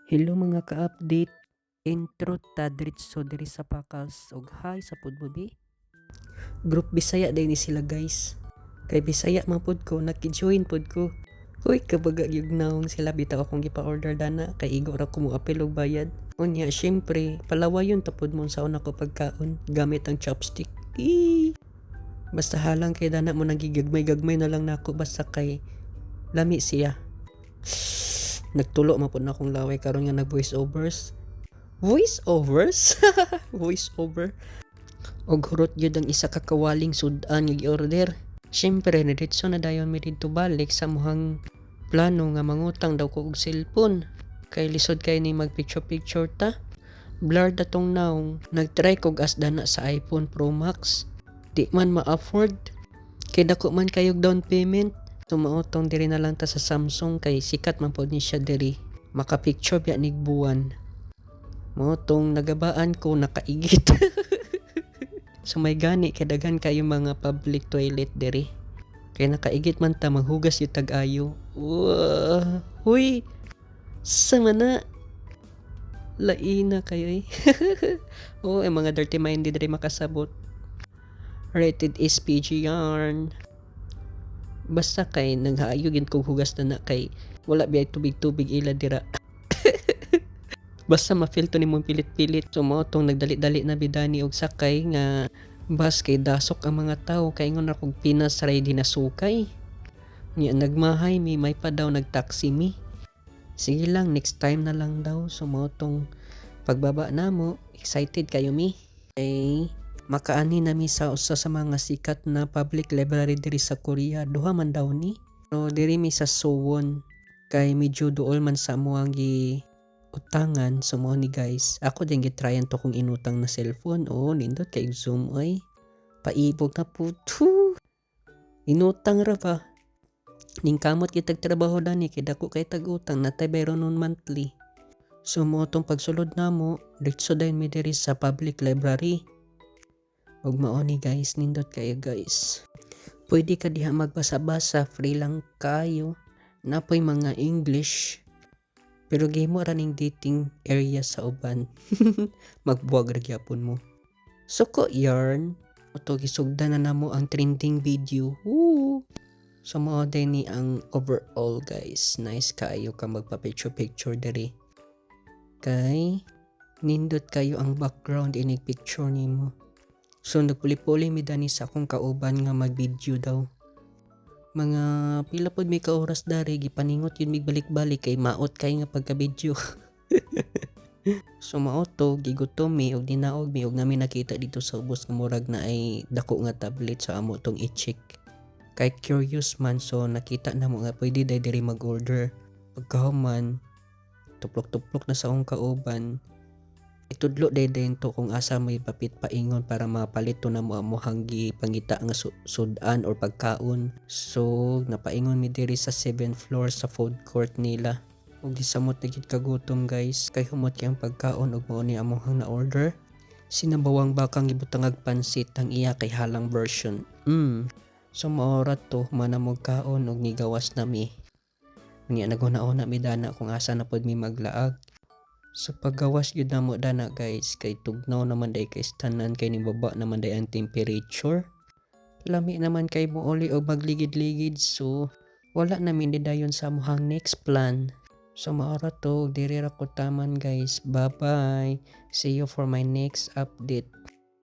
Hello mga ka-update, intro ta diretso diri sa Pakals ug hi sa Pudbubi. Group Bisaya day ni sila guys. Kay Bisaya man pud ko naki-join pud ko. Hoy kabaga gyud naong sila bitaw akong gipa-order dana kay igo ra ko mo apil og bayad. Unya syempre palawayon ta pud mo sa una ko pagkaon gamit ang chopstick. Basta halang kay dana mo nagigagmay-gagmay na lang nako basta kay lami siya. Nagtulo mapod na akong laway karon nga nag voice overs. Voice overs? Voice over. Og hurot gyud ang isa ka kawaling sudan nga gi-order. Syempre diretso na dayon mi didto balik sa muhang plano nga mangutang daw ko og cellphone. Kay lisod kay ni mag picture ta. Blur datong naong nagtry kog asda na sa iPhone Pro Max. Di man ma-afford. Kay dako man kayog down payment. Tumaotong diri na lang ta sa Samsung kay sikat man pod ni siya diri. Maka-picture biya nig buwan. Motong nagabaan ko nakaigit. So may gani kay daghan kayo mga public toilet diri. Kay nakaigit man ta maghugas yung tag-ayo. Huy. Sama na. Laina kayo eh. Oh, mga dirty minded diri makasabot. Rated SPG yarn. Basta kay naghaayugin kong hugas na kay wala biyay tubig-tubig ila dira. Basta ma-feel to ni mong pilit-pilit. So mo tong nagdali-dali na bidani og sakay nga bas kay dasok ang mga tao kay ingon akong Pinas ready na sukay. Nya nagmahay mi may pa daw nagtaxi mi. Sige lang next time na lang daw. So mo tong pagbaba namo excited kayo mi. Kay makaani na mi sa usa sa mga sikat na public library diri sa Korea. Duha man daw ni. So diri mi sa Suwon kay medyo duol man sa amo ang utangan. So mo ni guys, ako din gitryan to kung inutang na cellphone. Oh, nindot kay Zoom ay paibog na puto. Inutang ra pa. Ning kamot kitag trabaho dani kay dako kay tag-utang natay bayron nun monthly. So mo tong pagsulod namo, diretso dayon mi diri sa public library. Og mao ni guys, nindot kayo guys. Pwede ka diha magbasa-basa, free lang kayo. Napoy mga English. Pero game mo running dating area sa uban. Magbuwag ra gyapon mo. Suko yarn. Oto gisugdan na namo ang trending video. Woo! So mao din ni ang overall guys. Nice kayo ka magpa-picture diri. Kay nindot kayo ang background inig picture nimo. So nagpuli-puli mi dani sa akong kauban nga mag-video daw. Mga pila pod mi ka oras dari gipaningot yun mig balik-balik kay maot kay nga pagka-video. So maoto gigutom mi og dinaog mi og nami nakita dito sa ubos nga murag na ay dako nga tablet sa amo tong i-check. Kay curious man so nakita na mo nga pwede diri mag-order. Pagkahuman tuplok-tuplok na sa akong kauban. Itudlo din to kung asa may papit paingon para mapalit to na mo amuhang pangita nga sudan or pagkaon. So napaingon mi diri sa 7th floor sa food court nila. Og gisamot na gid kagutom guys kay humot kay ang pagkaon og mao ni amuhang na order. Sinabawang bakang gibutangag pansit ang iya kay halang version. So maorat to manamog kaon og nigawas nami. Unya naguna-una mi dana kung asa na pod mi maglaag. So paggawas yun na mo dana guys kay tugnaw naman day kay stanan kay ni baba naman day ang temperature. Lami naman kay mo uli o magligid-ligid so wala namin di dayon sa muhang next plan. So maora to diri ra ko taman guys. Bye bye. See you for my next update.